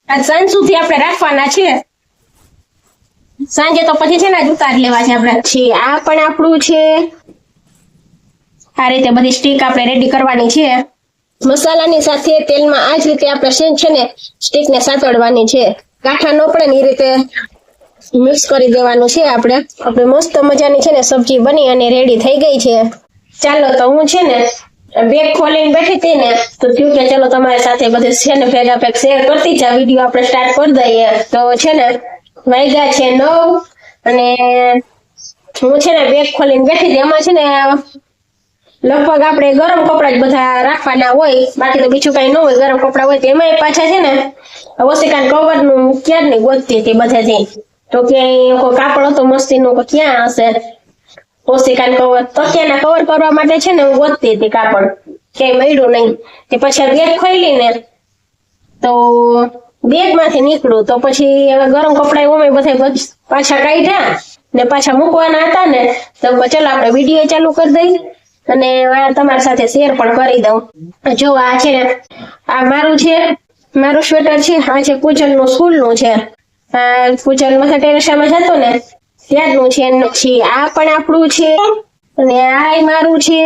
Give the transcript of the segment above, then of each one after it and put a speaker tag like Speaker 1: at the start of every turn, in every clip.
Speaker 1: આ સાંજ સુધી આપણે રાખવાના છે, સાંજે તો પછી છે ને ઉતાર લેવા છે આપણે. આ પણ આપણું છે, આ રીતે બધી સ્ટીક આપણે રેડી કરવાની છે. મસાલાની સાથે તેલમાં આ જ રીતે આપણે સેજ છે ને સ્ટીક ને સાતળવાની છે, ગાંઠા ન પડે ને એ રીતે મિક્સ કરી દેવાનું છે. આપણે મસ્ત મજાની છે ને સબ્જી બની અને રેડી થઈ ગઈ છે. ચાલો તો હું છે ને બેગ ખોલીને બેઠી હતી ને તો થયું કે ચલો તમારી સાથે બધું છે ને ભેગા ભેગ શેર કરતી જા. વિડીયો આપણે સ્ટાર્ટ કરી દઈએ. તો છે ને વાગ્યા છે 9 અને હું છે ને બેગ ખોલીને બેઠી હતી. એમાં છે ને લગભગ આપણે ગરમ કપડા જ બધા રાખવાના હોય, બાકી તો બીજું કઈ ન હોય. ગરમ કપડા હોય તો એમાંય પાછા છે ને ઓશિકાન કવર નું ક્યાં નહીં ગોતતી હતી બધાથી, તો ક્યાંય કોઈ કાપડ હતો મસ્તીનું ક્યાં હશે ઓશિકાન કવર. તકિયાના કવર કરવા માટે છે ને હું ગોતતી હતી કાપડ, ક્યાંય મળ્યું નહીં. તે પછી બેગ ખોલી ને તો બેગ માંથી નીકળું તો પછી ગરમ કપડા ઓમે બધા પાછા કાઢ્યા ને પાછા મૂકવાના હતા ને તો ચાલો આપણે વિડીયો ચાલુ કરી દઈ અને તમારી સાથે શેર પણ કરી દઉં. જો આ છે આ મારું છે, મારું સ્વેટર છે. આ છે પૂજન નું સ્કૂલ નું છે. પૂજન મથા ટેરેસામાં જતો ને ત્યારનું છે. આ પણ આપણું છે અને આ મારું છે.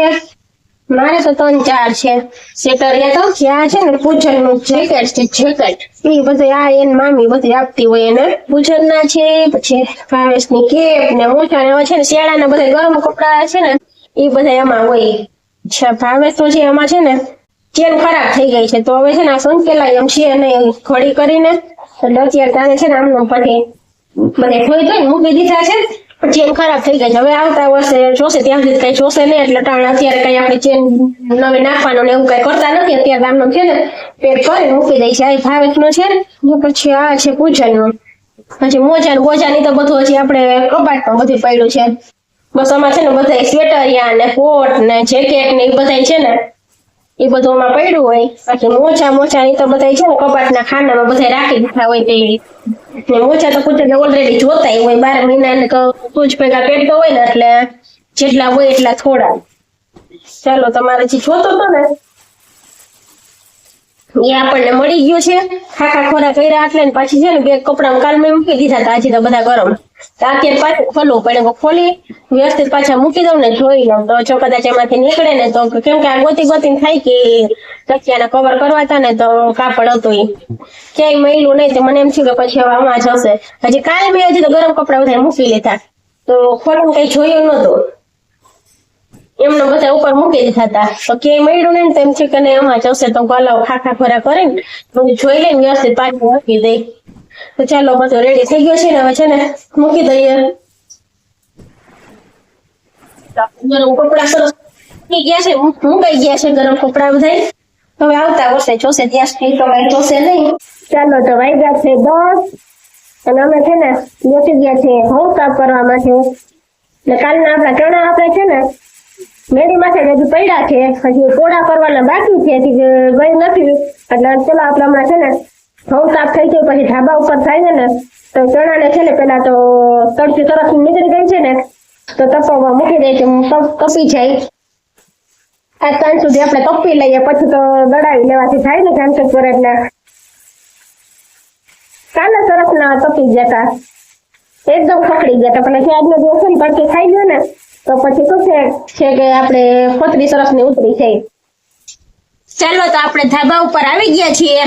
Speaker 1: મારે તો 3-4 છે સ્વેટર. એ તો આ છે ને પૂજન નું જેકેટ છે, જેકેટ એ બધું આ એને મામી બધી આપતી હોય એને. પૂજન ના છે, પછી ભાવેશ ની કેપ ને મોટા ને છે ને શિયાળાના બધા ગરમ કપડા છે ને એ બધા એમાં હોય. અચ્છા ભાવેશ તો છે એમાં છે ને ચેન ખરાબ થઈ ગઈ છે, તો હવે છે ને આ સંકેલાય એમ છે અને ઘડી કરીને એટલે અત્યારે તારે છે ને આમનો પછી બધે ધોઈ મૂકી દીધા છે. ચેન ખરાબ થઈ ગઈ છે, હવે આવતા વર્ષે જોશે, ત્યાં સુધી કઈ જોશે નહીં. એટલે અત્યારે કઈ આપણે ચેન નવી નાખવાનું ને એવું કઈ કરતા નથી. અત્યારે આમનો છે ને પેક કરીને મૂકી દઈ છે. આ ભાવેશ નો છે ને પછી આ છે પૂજન નું. પછી મોજા ને બોજા ની તો બધું હજી આપણે કબાટમાં બધું પડ્યું છે. બસ આમાં છે ને બધા સ્વેટરિયા ને કોટ ને જેકેટ ને એ બધા છે ને એ બધું આમાં પડ્યું હોય. બાકી મોજા ની તો બધા છે ને કબાટના ખાનામાં બધા રાખી દીધા હોય. તે મોજા તો પૂછે ઓલરેડી જોતા હોય 12 મહિના ને તો તું જ ભેગા પહેરતો હોય ને એટલે જેટલા હોય એટલા થોડા. ચાલો તમારે જે જોતો હતો ને એ આપણને મળી ગયું છે. ખાખા ખોરા કર્યા એટલે ને પાછી છે ને બે કપડા કાલ મેં મૂકી દીધા હતા, આજે તો બધા ગરમ. અત્યારે પાછું ખોલવું પડે, ખોલી વ્યવસ્થિત પાછા મૂકી દઉં ને જોઈ લઉં તો જો કદાચ એમાંથી નીકળે ને તો, કેમ કે આ ગોતીને થાય કે તકિયાના કવર કરવા હતા ને તો કાપડ હતું એ ક્યાંય મળ્યું નહીં. તો મને એમ થયું કે પછી હવે આમાં જ હશે. હજી કાલે મેં હજી તો ગરમ કપડા બધા મૂકી લીધા તો ખોલું કઈ જોયું નતું, એમને બધા ઉપર મૂકી દીધા હતા તો ક્યાંય મળ્યું નહીં. તો એમ છે કે એમાં જશે તો ગલાવ ખાખા ખોરા કરીને જોઈ લઈને વ્યવસ્થિત પાછું મૂકી દઈ. તો ચાલો બધું રેડી થઈ ગયો છે ને હવે છે ને મૂકી દઈએ. ગરમ કપડા સરસ મૂકી ગયા છે, મુકાઈ ગયા છે ગરમ કપડા બધા. હવે આવતા વર્ષે જોશે, ત્યાં સુધી તો કઈ જોશે નહીં. ચાલો તો વાગ્યા છે 10 અને અમે છે ને બેસી ગયા છે ઘઉં સાફ કરવામાં છે. ને કાલના આપણા ચણા આપણે છે ને મેરી માથે હજી પડ્યા છે, હજી કોડા કરવાના બાકી છે, હજી ગઈ નથી. એટલે ચલો આપણે હમણાં છે ને ઘઉં સાફ થઈ જાય પછી ઢાબા ઉપર થાય ને તો ચણા ને છે ને પેલા તો તડકી તરફ નીકળી ગઈ છે ને તો તપવા મૂકી દે છે, કપી જાય. આ સાંજ સુધી આપણે કપી લઈએ પછી તો દડાવી લેવાથી થાય ને સાંજ પર. એટલે કાલે સરસ ના તપી જતા એકદમ ખકડી ગયા. પણ આજનો દિવસ ને તડકી ખાઈ ગયો ને તો પછી શું છે કે આપણે ખોતરી સરસ ની ઉતરી જાય. ચાલો તો આપણે ધાબા ઉપર આવી ગયા છીએ.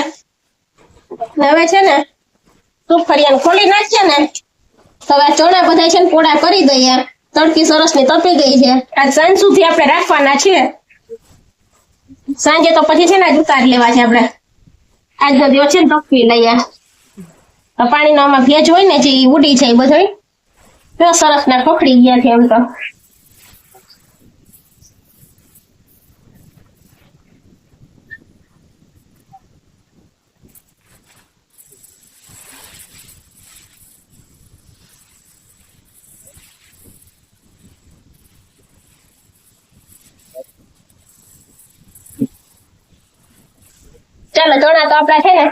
Speaker 1: હવે છે ને સુફરિયાને ખોલી નાખીએ ને તો હવે ચણા બધા છે ને પોડા કરી દઈએ. તડકી સરસ ની તપી ગઈ છે. આ સાંજ સુધી આપણે રાખવાના છે, સાંજે તો પછી છે ને ઉતાર લેવા છે આપણે. આજનો દિવસ છે ને તપી લઈએ. પાણીનો આમાં ભેજ હોય ને જે ઉડી જાય બધું સરસ ના ખખડી ગયા છે એમ તો. ચાલો ચણા તો આપડા છે ને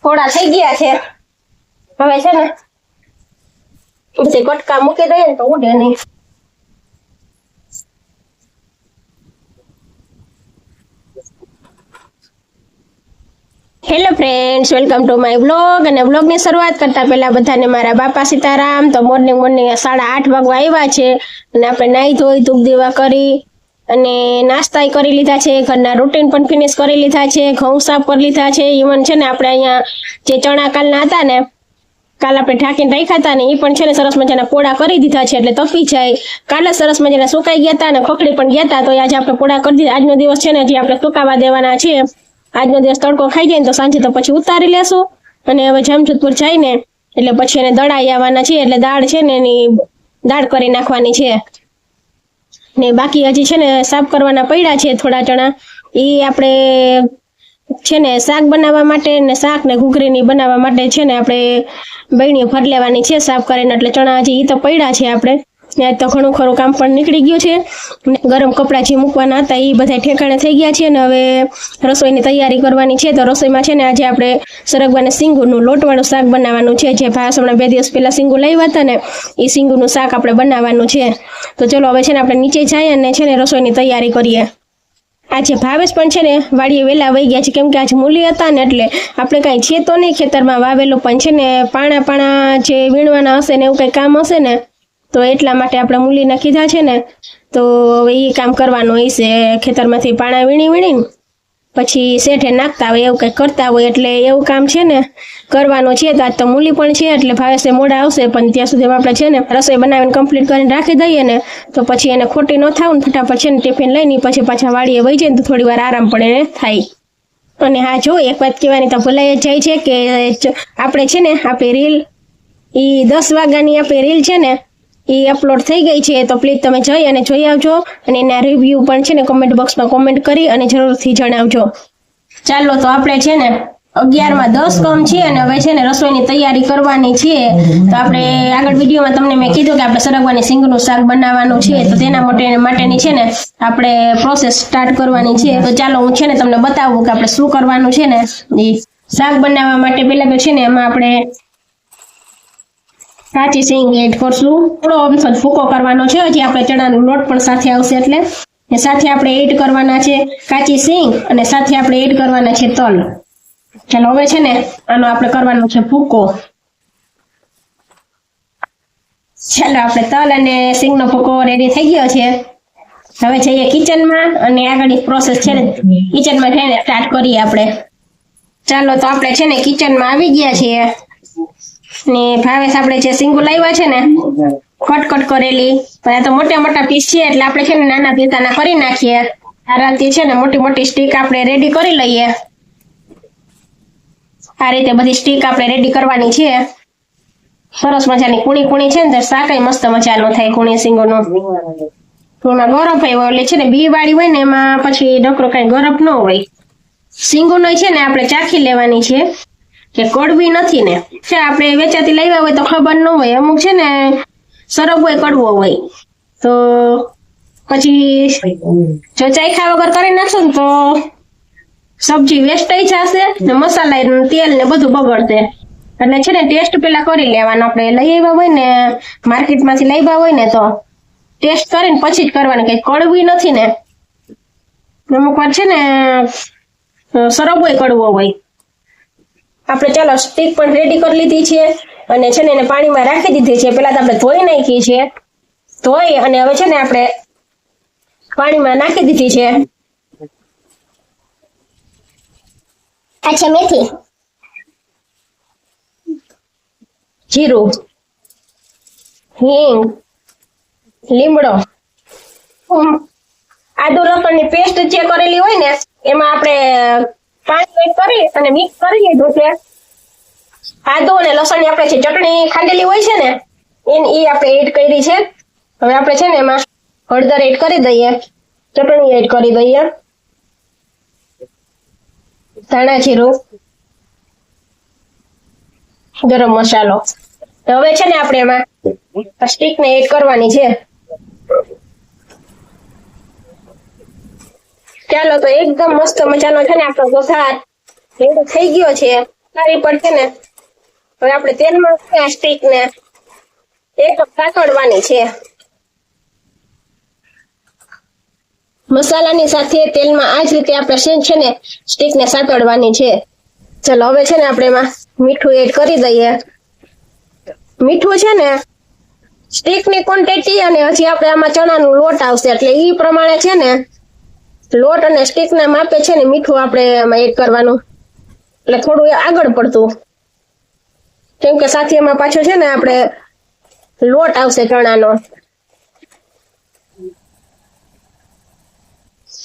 Speaker 1: થોડા થઈ ગયા છે. હવે છે ને પછી કટકા મૂકી દઈએ ને તો ઉડે નહીં. Hello friends, welcome to my blog. અને બ્લોગની શરૂઆત કરતા પહેલા બધાને મારા બાપા સીતારામ. તો મોર્નિંગ 8:30 વાગવા આવ્યા છે અને આપણે નાહી ધોઈ ધૂપ દીવા કરી અને નાસ્તા કરી લીધા છે, ઘરના રૂટીન પણ ફિનિશ કરી લીધા છે, ઘઉં સાફ કરી લીધા છે. ઇવન છે ને આપણે અહીંયા જે ચણા કાલના હતા ને, કાલ આપણે ઢાંકીને રાખ્યા હતા ને, એ પણ છે ને સરસ મજાના પોળા કરી દીધા છે એટલે તપી જાય. કાલે સરસ મજાના સુકાઈ ગયા હતા અને ખખડી પણ ગયા હતા, તો આજે આપણે પોળા કરી દીધા. આજનો દિવસ છે ને હજી આપણે સુકાવા દેવાના છે. આજનો દિવસ તડકો ખાઈ જાય ને તો સાંજે તો પછી ઉતારી લેશું. અને હવે જામજોધપુર જઈને એટલે પછી એને દળાઈ આવવાના છે, એટલે દાળ છે ને એની દાળ કરી નાખવાની છે. ને બાકી હજી છે ને સાફ કરવાના પડ્યા છે થોડા ચણા. એ આપણે છે ને શાક બનાવવા માટે ને શાક ને ઘૂઘરીની બનાવવા માટે છે ને આપણે બહેણીઓ ભર લેવાની છે સાફ કરીને. એટલે ચણા હજી એ તો પડ્યા છે આપણે. આજ તો ઘણું ખરું કામ પણ નીકળી ગયું છે. ગરમ કપડાં જે મૂકવાના હતા એ બધા ઠેકાણે થઈ ગયા છે. અને હવે રસોઈની તૈયારી કરવાની છે. તો રસોઈમાં છે ને આજે આપણે સરગવાને સિંગુનું લોટવાળું શાક બનાવવાનું છે. જે ભાસ હમણાં 2 દિવસ પહેલા સિંગુ લાવ્યા હતા ને, એ સિંગુનું શાક આપણે બનાવવાનું છે. તો ચલો હવે છે ને આપણે નીચે જઈએ અને છે ને રસોઈની તૈયારી કરીએ. આજે ભાવેશ પણ છે ને વાડીએ વહેલા વહી ગયા છે, કેમ કે આજે મૂલી હતા ને એટલે આપણે કાંઈ છે તો નહીં ખેતરમાં વાવેલું, પણ છે ને પાણા જે વીણવાના હશે ને એવું કંઈ કામ હશે ને, તો એટલા માટે આપણે મૂલીના કીધા છે ને, તો હવે એ કામ કરવાનું હોય છે. ખેતરમાંથી પાણા વીણીને પછી શેઠે નાખતા હોય એવું કંઈક કરતા હોય, એટલે એવું કામ છે ને કરવાનું છે. તો આજ તો મૂલી પણ છે એટલે ભાવેશે મોડા આવશે, પણ ત્યાં સુધી આપણે છે ને રસોઈ બનાવીને કમ્પ્લીટ કરીને રાખી દઈએ ને, તો પછી એને ખોટી ન થાવ ને ફટાફટ છે ને ટિફિન લઈને પછી પાછા વાડીએ વહી જાય ને તો થોડી વાર આરામ પણ એને થાય. અને હા જો એક વાત કહેવાની તો ભૂલાઈ જાય છે કે આપણે છે ને આપણી રીલ એ 10 વાગ્યાની આપણી રીલ છે ને એ અપલોડ થઈ ગઈ છે. તો પ્લીઝ તમે જઈ અને જોઈ આવજો અને એના રિવ્યૂ પણ છે ને કોમેન્ટ બોક્સમાં કોમેન્ટ કરી અને જરૂરથી જણાવજો. ચાલો તો આપણે છે ને 11માં 10 કમ છે અને હવે છે ને રસોઈની તૈયારી કરવાની છે. તો આપણે આગળ વિડીયોમાં તમને મેં કીધું કે આપણે સરગવાની સિંગનું શાક બનાવવાનું છે, તો તેના માટેની છે ને આપણે પ્રોસેસ સ્ટાર્ટ કરવાની છે. તો ચાલો હું છે ને તમને બતાવું કે આપણે શું કરવાનું છે ને. એ શાક બનાવવા માટે પહેલા તો છે ને એમાં આપણે કાચી સિંગ એડ કરશું. થોડો અમથો ભૂકો કરવાનો છે, હજી આપણે ચણાનો લોટ પણ સાથે આવશે એટલે. સાથે આપણે એડ કરવાના છે કાચી સિંગ અને સાથે આપણે એડ કરવાના છે તલ. ચાલો હવે છે ને આનો આપણે કરવાનો છે ભૂકો. ચાલો આપણે તલ અને સિંગનો ભૂકો રેડી થઈ ગયો છે. હવે જઈએ કિચનમાં અને આગળની પ્રોસેસ છે ને કિચનમાં જઈને સ્ટાર્ટ કરીએ આપણે. ચાલો તો આપણે છે ને કિચનમાં આવી ગયા છીએ ને ભાવેશ આપણે જે સિંગુ લાવ્યા છે ને કટ કરેલી, પણ આ તો મોટા પીસ છે એટલે આપણે છે ને નાના પીસાના કરી નાખીએ. આરામથી છે ને મોટી સ્ટીક આપણે રેડી કરી લઈએ. આ રીતે બધી સ્ટીક આપણે રેડી કરવાની છે. સરસ મજાની કુણી છે ને તો શાકય મસ્ત મજાનું થાય. કુણી સિંગોનું એમાં ગરમ હોય એટલે છે ને બી વાળી હોય ને એમાં પછી ડકરો કઈ ગરમ ન હોય. સિંગુનો છે ને આપણે ચાખી લેવાની છે કે કડવી નથી ને. છે આપણે વેચાતી લાવ્યા હોય તો ખબર ન હોય, અમુક છે ને સરગવો કડવો હોય, તો પછી જો ચાખ્યા વગર કરી નાખશો ને તો સબ્જી વેસ્ટ થઈ જશે ને મસાલા તેલ ને બધું બગડશે. એટલે છે ને ટેસ્ટ પેલા કરી લેવાનો. આપણે લઈ આવ્યા હોય ને માર્કેટમાંથી લઈ આવ્યા હોય ને તો ટેસ્ટ કરીને પછી જ કરવાની, કઈ કડવી નથી ને. અમુક વાર છે ને સરગવો કડવો હોય. આપણે ચાલો સ્ટીક પણ રેડી કરી લીધી છે અને છે ને એને પાણીમાં રાખી દીધી છે. પેલા તો આપણે ધોઈ નાખી છે, ધોઈ અને હવે છે ને આપણે પાણીમાં નાખી દીધી છે. આ છે મેથી, જીરું, હિંગ, લીમડો, આદુ લસણની પેસ્ટ જે કરેલી હોય ને એમાં આપણે પાણી એડ કરી અને મિક્સ કરી લીધું છે. આદુ અને લસણની આપણે જે ચટણી ખાંડેલી હોય છે ને એ આપણે એડ કરી છે. હવે આપણે છે ને એમાં હળદર એડ કરી દઈએ, ચટણી એડ કરી દઈએ, ધાણા જીરું, ગરમ મસાલો. હવે છે ને આપણે એમાં સ્ટીક ને એડ કરવાની છે. ચાલો તો એકદમ મસ્ત મજાનો છે ને આપણો વઘાર રેડી થઈ ગયો છે. સારી પર છે ને હવે આપણે તેલમાં સ્ટીક ને એક સાતડવાની છે. મસાલાની સાથે તેલમાં આ જ રીતે આપણે છે ને સ્ટીક ને સાતડવાની છે. ચલો હવે છે ને આપણે એમાં મીઠું એડ કરી દઈએ. મીઠું છે ને સ્ટીક ની ક્વોન્ટિટી અને હજી આપણે આમાં ચણાનું લોટ આવશે એટલે ઈ પ્રમાણે છે ને લોટ અને સ્ટીક ના માપે છે ને મીઠું આપણે એમાં એડ કરવાનું, એટલે થોડું આગળ પડતું, કેમ કે સાથે એમાં પાછો છે ને આપણે લોટ આવશે ચણાનો.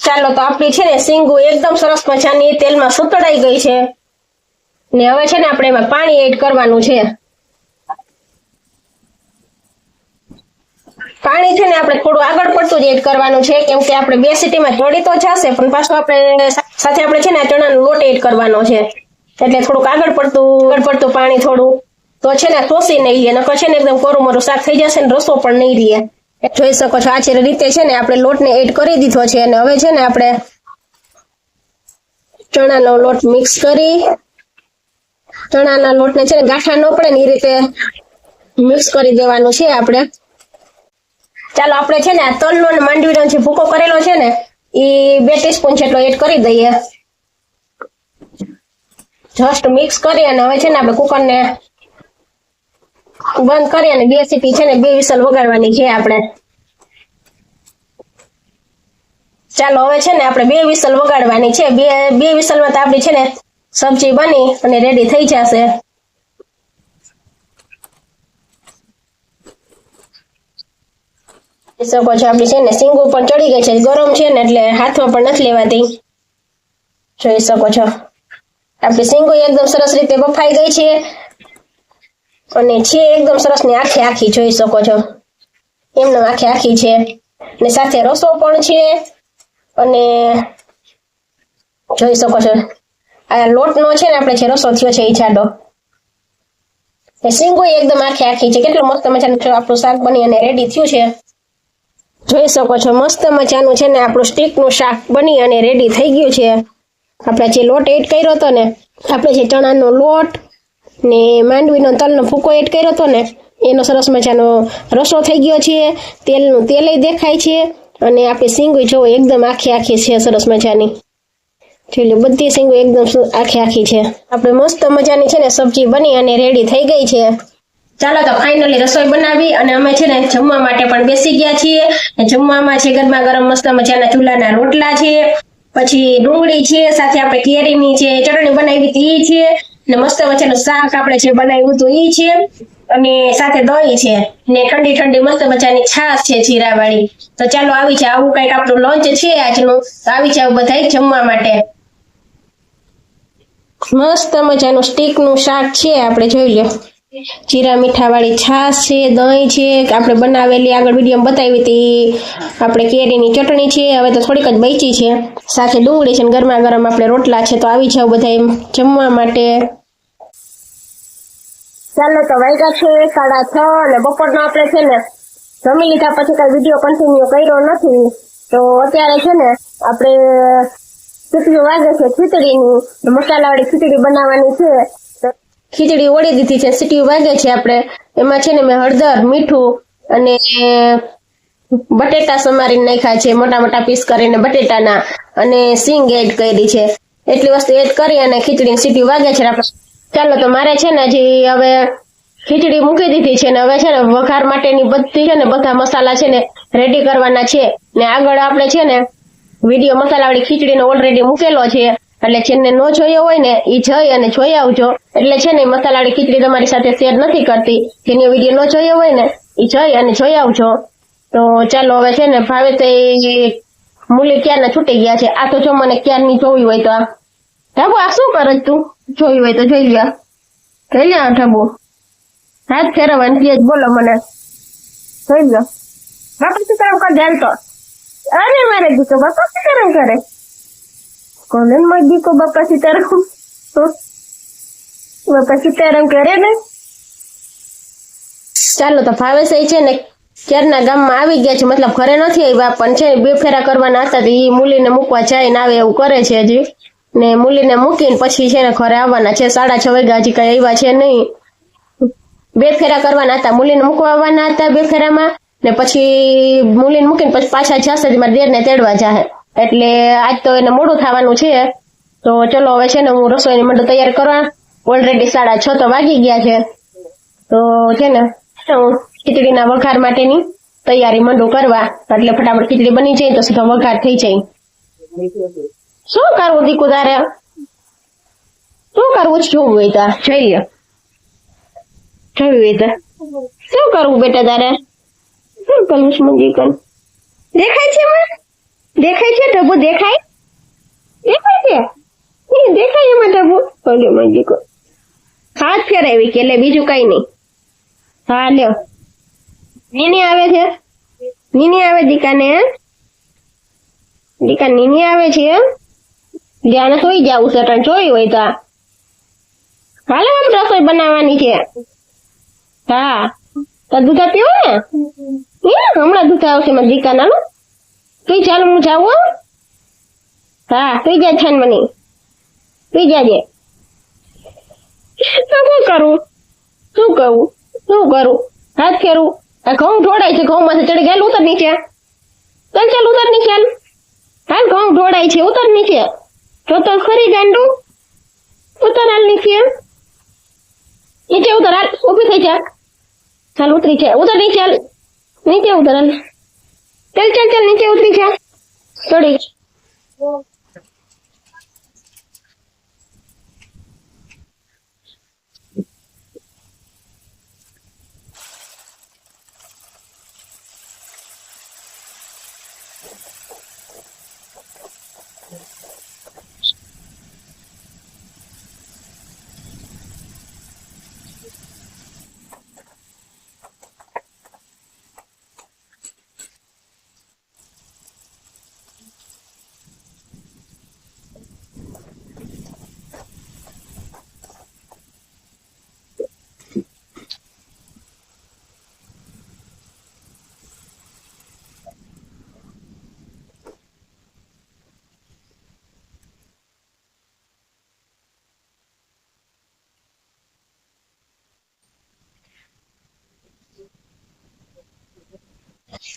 Speaker 1: ચાલો તો આપણી છે ને શીંગુ એકદમ સરસ મજાની તેલમાં સતળાઈ ગઈ છે ને હવે છે ને આપણે એમાં પાણી એડ કરવાનું છે. પાણી છે ને આપણે થોડું આગળ પડતું જ એડ કરવાનું છે, કેમ કે આપણે 2 સીટીમાં ચડી તો જશે પણ પાછું આપણે સાથે આપણે છે ને ચણાનો લોટ એડ કરવાનો છે, એટલે થોડુંક આગળ પડતું પાણી થોડું, તો છે ને શોષી નહીં લે, નકર છે ને એકદમ કોરું મોરું શાક થઈ જશે ને રસો પણ નહીં રહે. જોઈ શકો છો આ રીતે છે ને આપણે લોટને એડ કરી દીધો છે અને હવે છે ને આપણે ચણાનો લોટ મિક્સ કરી ચણાના લોટને છે ને ગાંઠા ન પડે ને એ રીતે મિક્સ કરી દેવાનું છે આપણે. ચાલો આપણે છે ને આ તલનો અને માંડવીનો જે ભૂકો કરેલો છે ને એ 2 ટીસ્પૂન જેટલો એડ કરી દઈએ. જસ્ટ મિક્સ કરી અને હવે છે ને આપણે કુકરને બંધ કરી અને 2 સીટી છે ને 2 વિસલ વગાડવાની છે આપણે. ચાલો હવે છે ને આપણે 2 વિસલ વગાડવાની છે. બે વિસલમાં તો આપણી છે ને સબ્જી બની અને રેડી થઈ જશે. શકો છો આપણી છે ને શીંગુ પણ ચડી ગઈ છે, ગરમ છે ને એટલે હાથમાં પણ નથી લેવાતી. જોઈ શકો છો આપણી શીંગુ એકદમ સરસ રીતે બફાઈ ગઈ છે અને છે એકદમ સરસ ને આખી જોઈ શકો છો એમને આખી છે ને સાથે રસો પણ છે અને જોઈ શકો છો આ લોટનો છે ને આપણે જે રસો થયો છે એ જાડો. શીંગુ એકદમ આખી છે. કેટલું મસ્ત મજાનું આપણું શાક બની અને રેડી થયું છે. જોઈ શકો છો મસ્ત મજાનું છે ને આપણું સ્ટીકનું શાક બની અને રેડી થઈ ગયું છે. આપણે જે લોટ એડ કર્યો હતો ને, આપણે જે ચણાનો લોટ ને માંડવીનો તલનો ભૂકો એડ કર્યો હતો ને એનો સરસ મજાનો રસો થઈ ગયો છે. તેલનું તેલય દેખાય છે અને આપણી શીંગુ જો એકદમ આખી છે સરસ મજાની. જોઈ લો બધી શીંગુ એકદમ આખી છે. આપણે મસ્ત મજાની છે ને સબ્જી બની અને રેડી થઈ ગઈ છે. ચાલો તો ફાઇનલી રસોઈ બનાવી અને અમે છે ને જમવા માટે પણ બેસી ગયા છીએ. જમવામાં છે ગરમા ગરમ મસ્ત મજાના ચૂલાના રોટલા છે, પછી ડુંગળી છે, સાથે આપણે કેરીની જે ચટણી બનાવી હતી ઈ છે ને મસ્ત મજાનું શાક આપણે જે બનાવ્યું હતું ઈ છે અને સાથે દહીં છે ને ઠંડી મસ્ત મજાની છાશ છે જીરાવાળી. તો ચાલો આવી જાવ, આવું કંઈક આપણું લંચ છે આજનું. તો આવી જાવ બધા જમવા માટે. મસ્ત મજાનું સ્ટીકનું શાક છે આપણે જોઈ લો. જીરા મીઠા વાળી છાશ છે, દહીં છે, આપણે બનાવેલી આગળ વિડીયો બતાવી હતી આપણે કેરીની ચટણી છે, હવે તો થોડીક જ બચી છે, સાથે ડુંગળી છે ને ગરમા ગરમ આપણે રોટલા છે. તો આવી જાવ બધા જમવા માટે. ચાલો તો વાગ્યા છે 6:30 અને બપોરનો આપણે છે ને જમી લીધા પછી કઈ વિડીયો કન્ટિન્યુ કર્યો નથી. તો અત્યારે છે ને આપણે ખીચડી વાગે છે, ખીચડીની મસાલાવાળી ખીચડી બનાવવાની છે. ખીચડી ઓળી દીધી છે, સીટી વાગે છે. આપણે એમાં છે ને મેં હળદર, મીઠું અને બટેટા સમારીને નાખ્યા છે, મોટા પીસ કરીને બટેટાના, અને સિંગ એડ કરી છે. એટલી વસ્તુ એડ કરી અને ખીચડીની સીટી વાગે છે આપણે. ચાલો તો મારે છે ને હજી હવે ખીચડી મૂકી દીધી છે ને હવે છે ને વઘાર માટેની બધી છે ને બધા મસાલા છે ને રેડી કરવાના છે ને આગળ આપણે છે ને વિડીયો મસાલાવાળી ખીચડીનો ઓલરેડી મૂકેલો છે, એટલે જેને ન જોયો હોય ને એ જઈ અને જોઈ આવજો. એટલે છે ને મસાલાવાળી ખીચડી તમારી સાથે શેર નથી કરતી, જેને વિડીયો ન જોયો હોય ને એ જઈ અને જોઈ આવજો. તો ચાલો હવે છે ને ભાવે તો મૂલી ક્યારના છૂટી ગયા છે. આ તો જો મને ક્યારની જોવી હોય તો આ ઢાબુ આ શું કરે તું? જોયું હોય તો જોઈ લ્યા, જોઈ લ્યા ઢાબુ હાથ ફેરવવાની જ બોલો મને. જોઈ લો બાપા સીતારામ કર ધ્યાન તો. અરે મારે દીકો બાપા સીતારામ કરે. કોને મારે દીકો બાપા સીતારામ કરે ને. ચાલો તો ભાવેશ છે ને ક્યારના ગામમાં આવી ગયા છે, મતલબ ઘરે નથી આવ્યા પણ છે 2 ફેરા કરવાના હતા તો એ મૂલીને મૂકવા જઈને આવે એવું કરે છે હજી. ને મૂલીને મૂકીને પછી છે ને ઘરે આવવાના છે. 6:30 વાગ્યા હજી કઈ આવ્યા છે નહીં. 2 ફેરા કરવાના હતા, મૂલીને મૂકવા આવવાના હતા 2 ફેરામાં ને પછી મૂલીને મૂકીને પછી પાછા જશે મારા દેરને તેડવા જાહે. એટલે આજ તો એને મોડું થવાનું છે તો ચલો હવે છે ને હું રસોઈની મંડળ તૈયાર કરવા. ઓલરેડી 6:30 તો વાગી ગયા છે. તો છે ને હું ખીચડીના વઘાર માટેની તૈયારી મંડળ કરવા, એટલે ફટાફટ ખીચડી બની જાય તો સીધો વઘાર થઈ જાય. શું કરવું દીકુ તારે? શું કરવું છે? જોવું હોય તો જોઈ લ્યો. જોયું હોય તો શું કરવું બેટા તારે? શું કરવું છે મંજીકન? દેખાય છે એમાં? દેખાય છે ઢબુ? દેખાય છે? દેખાય એમાં ઢબુ? બોલ્યો મંજીકન. હાથ ફેરાવી કે એટલે બીજું કઈ નહીં. હા લ્યો. નીની આવે છે? નીની આવે દીકાને? દીકા નીની આવે છે? ધ્યાન સોઈ જાવું છે, જોયું હોય તો. હાલો આમ રસોઈ બનાવવાની છે. હા તો દૂધ પીવો ને? હમણાં દૂધ આવશે મારા દીકાના. તું ચાલ હું જાઉં. હા પી જા છાન મને, પી જાજે. તો શું કરું? શું કરું? હાથ ફેરવું? આ ઘઉં ઢોળાય છે, ઘઉં માંથી ચડી ગયા. ઉતર નીચે. ચાલ ઉતર નીચે. હાલ ઘઉં ઢોળાય છે, ઉતર નીચે. તો ખરી ગાંડું. ઉતર હાલ નીચે. નીચે ઉતર હાલ. ઉભી થઈ જા. ચાલ ઉતરી છે. ઉતર નીચે હાલ. નીચે ઉતર હાલ. ચાલ નીચે ઉતરી છે. ચડી.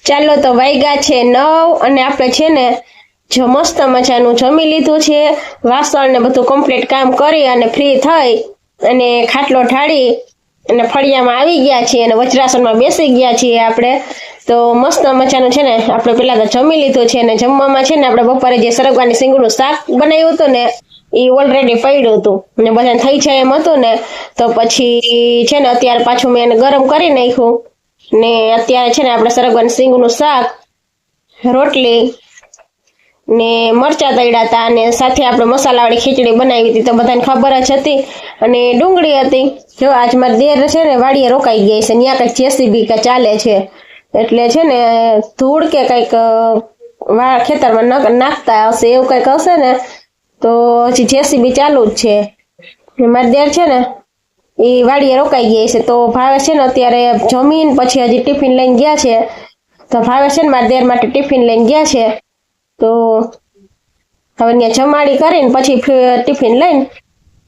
Speaker 1: ચાલો તો વાગ્યા છે 9 અને આપણે છે ને જો મસ્ત મજાનું જમી લીધું છે. વાસણ ને બધું કમ્પ્લીટ કામ કરી અને ફ્રી થઈ અને ખાટલો ઢાળી અને ફળિયામાં આવી ગયા છીએ અને વજ્રાસનમાં બેસી ગયા છીએ આપણે. તો મસ્ત મજાનું છે ને આપણે પેલા તો જમી લીધું છે અને જમવામાં છે ને આપણે બપોરે જે સરગવાની સિંગનું શાક બનાવ્યું હતું ને એ ઓલરેડી પડ્યું હતું ને બધાને થઈ જાય એમ હતું ને, તો પછી છે ને અત્યારે પાછું મેં એને ગરમ કરી નાખ્યું ને અત્યારે છે ને આપણે સરગવાની સિંગનું શાક, રોટલી ને મરચા તળ્યા હતા અને સાથે આપણે મસાલાવાળી ખીચડી બનાવી હતી તો બધાને ખબર જ હતી. અને ડુંગળી હતી. જો આજ મારી દેર છે ને વાડીએ રોકાઈ ગઈ છે, ત્યાં કંઈક જેસીબી કે ચાલે છે એટલે છે ને ધૂળ કે કંઈક ખેતરમાં નાખતા હશે એવું કંઈક હશે ને, તો હજી જેસીબી ચાલુ જ છે. મારી દેર છે ને એ વાડીએ રોકાઈ ગઈ છે તો ભાવે છે ને અત્યારે જમીન પછી હજી ટિફિન લઈને ગયા છે. તો ભાવે છે ને મારી દેર માટે ટિફિન લઈને ગયા છે તો હવે ત્યાં જમાડી કરીને પછી ટિફિન લઈને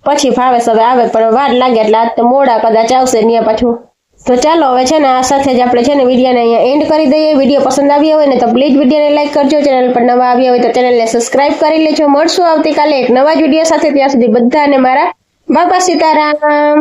Speaker 1: પછી ભાવેશ હવે આવે, પણ વાર લાગે એટલે આજ તો મોડા કદાચ આવશે ત્યાં પાછું. તો ચાલો હવે છે ને આ સાથે જ આપણે છે ને વિડીયોને અહીંયા એન્ડ કરી દઈએ. વિડીયો પસંદ આવ્યો હોય ને તો પ્લીઝ વિડીયોને લાઈક કરજો. ચેનલ પર નવા આવ્યા હોય તો ચેનલને સબસ્ક્રાઇબ કરી લેજો. મળશું આવતીકાલે એક નવા જ વિડીયો સાથે. ત્યાં સુધી બધાને મારા બાપા સીતારામ.